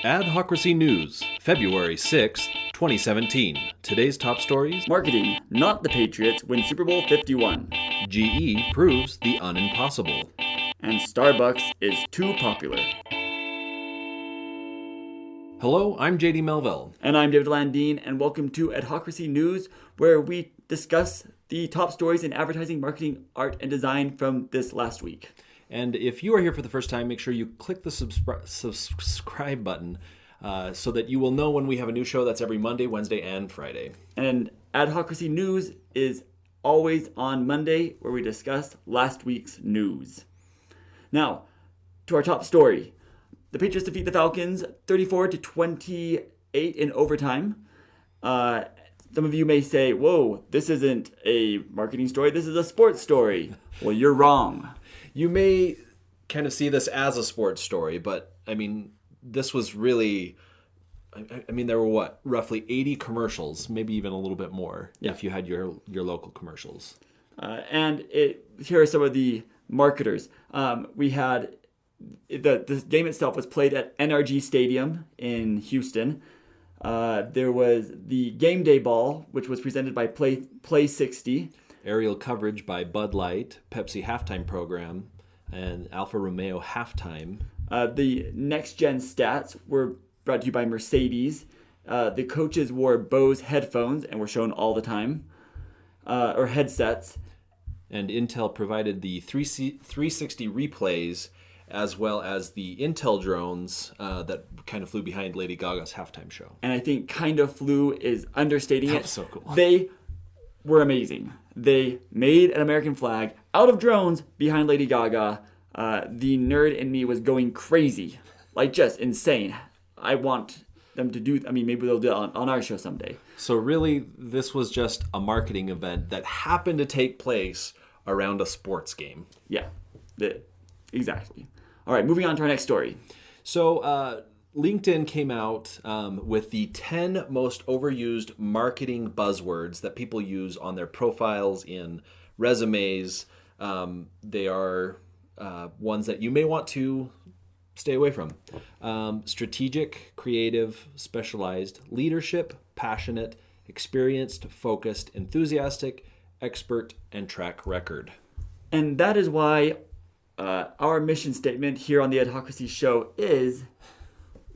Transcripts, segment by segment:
Adhocracy News, February 6th, 2017. Today's top stories. Marketing, not the Patriots, win Super Bowl 51. GE proves the unimpossible. And Starbucks is too popular. Hello, I'm JD Melville. And I'm David Landeen, and welcome to Adhocracy News, where we discuss the top stories in advertising, marketing, art, and design from this last week. And if you are here for the first time, make sure you click the subscribe button so that you will know when we have a new show. That's every Monday, Wednesday, and Friday. And Adhocracy News is always on Monday, where we discuss last week's news. Now, to our top story. The Patriots defeat the Falcons 34-28 in overtime. Some of you may say, whoa, this isn't a marketing story, this is a sports story. Well, you're wrong. You may kind of see this as a sports story, but I mean, this was really, there were roughly 80 commercials, maybe even a little bit more, if you had your local commercials. Here are some of the marketers. We had, the game itself was played at NRG Stadium in Houston. There was the Game Day Ball, which was presented by Play 60. Aerial coverage by Bud Light, Pepsi halftime program, and Alfa Romeo halftime. The next gen stats were brought to you by Mercedes. The coaches wore Bose headphones and were shown all the time, or headsets. And Intel provided the 360 replays as well as the Intel drones that kind of flew behind Lady Gaga's halftime show. And I think kind of flew is understating it. That was so cool. They were amazing. They made an American flag out of drones behind Lady Gaga. The nerd in me was going crazy, like just insane. I want them to do, maybe they'll do it on our show someday. So really, this was just a marketing event that happened to take place around a sports game. Yeah, exactly. All right, moving on to our next story. So LinkedIn came out with the 10 most overused marketing buzzwords that people use on their profiles, in resumes. They are ones that you may want to stay away from. Strategic, creative, specialized, leadership, passionate, experienced, focused, enthusiastic, expert, and track record. And that is why our mission statement here on the Adhocracy Show is: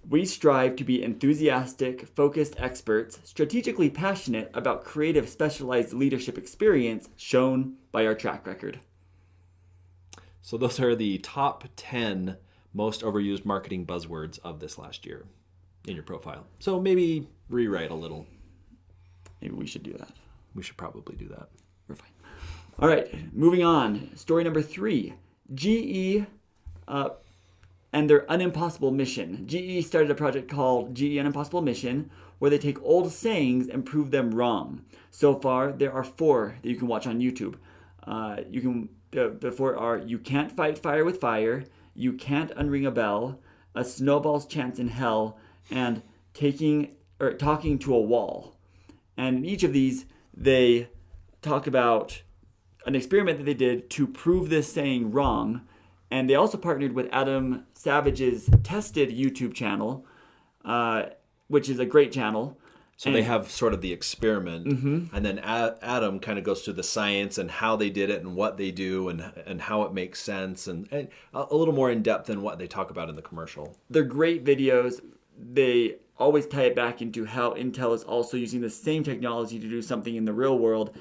we strive to be enthusiastic, focused experts, strategically passionate about creative, specialized leadership experience shown by our track record. So those are the top 10 most overused marketing buzzwords of this last year in your profile. So maybe rewrite a little. Maybe we should do that. We should probably do that. We're fine. All right, moving on. Story number 3. GE and their UnImpossible Mission. GE started a project called GE UnImpossible Mission, where they take old sayings and prove them wrong. So far, there are 4 that you can watch on YouTube. The 4 are: you can't fight fire with fire, you can't unring a bell, a snowball's chance in hell, and talking to a wall. And in each of these, they talk about an experiment that they did to prove this saying wrong. And they also partnered with Adam Savage's Tested YouTube channel, which is a great channel. So they have sort of the experiment, and then Adam kind of goes through the science and how they did it and what they do and how it makes sense, and a little more in depth than what they talk about in the commercial. They're great videos. They always tie it back into how Intel is also using the same technology to do something in the real world.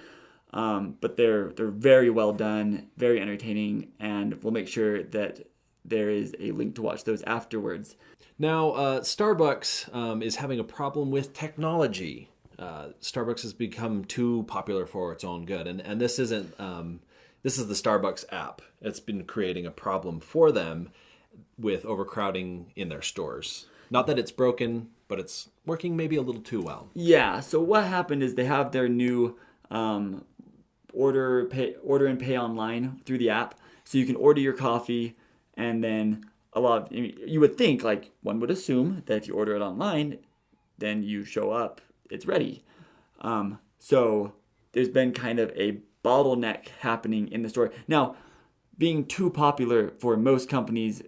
But they're very well done, very entertaining, and we'll make sure that there is a link to watch those afterwards. Now, Starbucks is having a problem with technology. Starbucks has become too popular for its own good, and this isn't. This is the Starbucks app. It's been creating a problem for them with overcrowding in their stores. Not that it's broken, but it's working maybe a little too well. Yeah. So what happened is they have their new order and pay online through the app, so you can order your coffee, and then you would think, like one would assume, that if you order it online, then you show up, it's ready. So there's been kind of a bottleneck happening in the store. Now, being too popular for most companies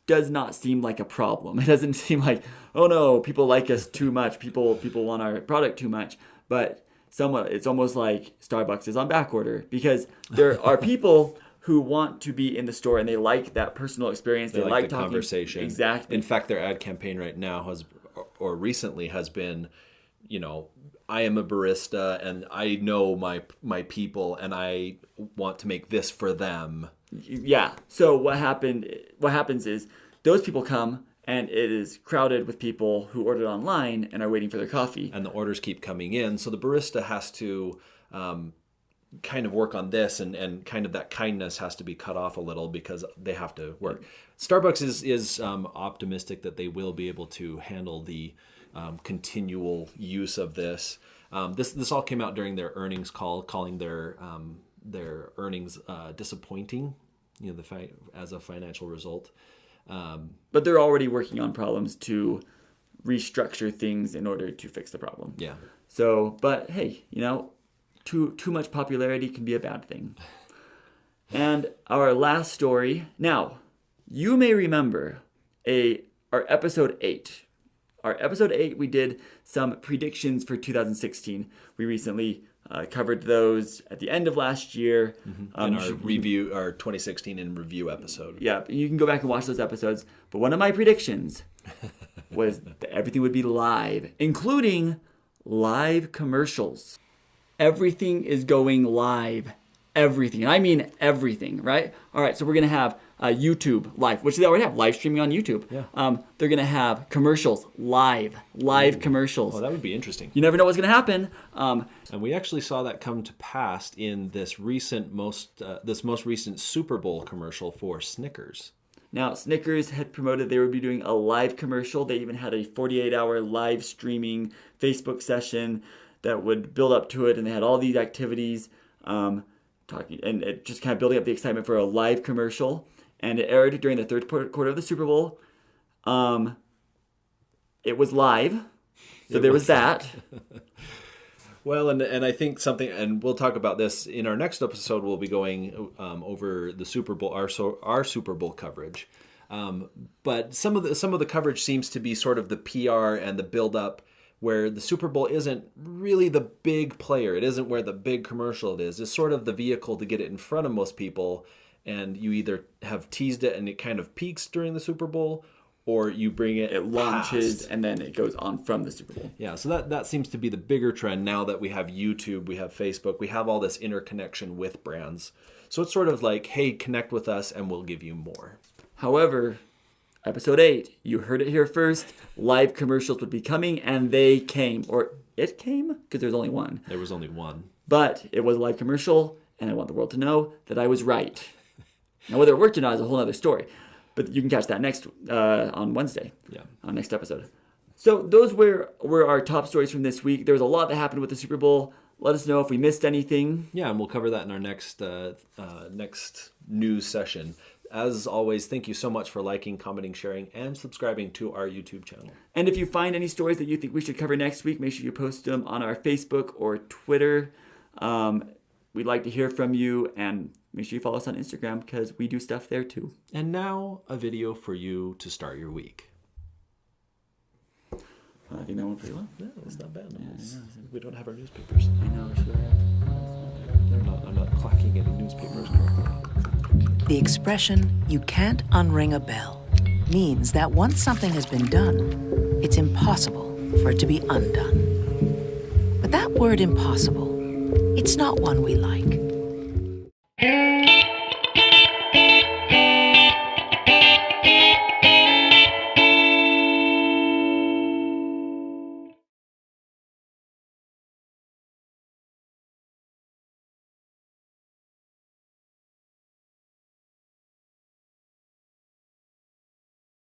does not seem like a problem. It doesn't seem like, oh no, people like us too much. People want our product too much. But it's almost like Starbucks is on back order, because there are people who want to be in the store and they like that personal experience. They like the talking. Conversation. Exactly. In fact, their ad campaign right now recently has been, I am a barista and I know my people and I want to make this for them. Yeah. So what happens is those people come and it is crowded with people who ordered online and are waiting for their coffee. And the orders keep coming in. So the barista has to kind of work on this, and kind of that kindness has to be cut off a little because they have to work. Starbucks is optimistic that they will be able to handle the continual use of this. This all came out during their earnings call, calling their earnings disappointing, as a financial result. But they're already working on problems to restructure things in order to fix the problem. Yeah. So, but hey, too much popularity can be a bad thing. And our last story. Now, you may remember our episode 8. Our episode 8, we did some predictions for 2016. We recently covered those at the end of last year. In our 2016 in review episode. Yeah, you can go back and watch those episodes. But one of my predictions was that everything would be live, including live commercials. Everything is going live. Everything. And I mean everything, right? All right, so we're going to have YouTube live, which they already have, live streaming on YouTube. Yeah. They're going to have commercials live commercials. Oh, that would be interesting. You never know what's going to happen. And we actually saw that come to pass in this most recent Super Bowl commercial for Snickers. Now, Snickers had promoted they would be doing a live commercial. They even had a 48-hour live streaming Facebook session that would build up to it, and they had all these activities talking, and it just kind of building up the excitement for a live commercial. And it aired during the third quarter of the Super Bowl. It was live, so there was that. Well, and I think something, and we'll talk about this in our next episode. We'll be going over the Super Bowl, our Super Bowl coverage. But some of the coverage seems to be sort of the PR and the build up, where the Super Bowl isn't really the big player. It isn't where the big commercial is. It's sort of the vehicle to get it in front of most people. And you either have teased it and it kind of peaks during the Super Bowl, or you bring it launches past. And then it goes on from the Super Bowl. Yeah, so that seems to be the bigger trend now that we have YouTube, we have Facebook, we have all this interconnection with brands. So it's sort of like, hey, connect with us and we'll give you more. However, episode 8, you heard it here first. Live commercials would be coming, and they came. Or it came? Because there's only one. There was only one. But it was a live commercial, and I want the world to know that I was right. Now, whether it worked or not is a whole other story. But you can catch that next on Wednesday. Yeah. On next episode. So those were our top stories from this week. There was a lot that happened with the Super Bowl. Let us know if we missed anything. Yeah, and we'll cover that in our next news session. As always, thank you so much for liking, commenting, sharing, and subscribing to our YouTube channel. And if you find any stories that you think we should cover next week, make sure you post them on our Facebook or Twitter. We'd like to hear from you, and make sure you follow us on Instagram because we do stuff there too. And now, a video for you to start your week. I think that went pretty well. Yeah, it's not bad. We don't have our newspapers. I know, we should have. I'm not clocking any newspapers correctly. The expression, "you can't unring a bell," means that once something has been done, it's impossible for it to be undone. But that word impossible, it's not one we like.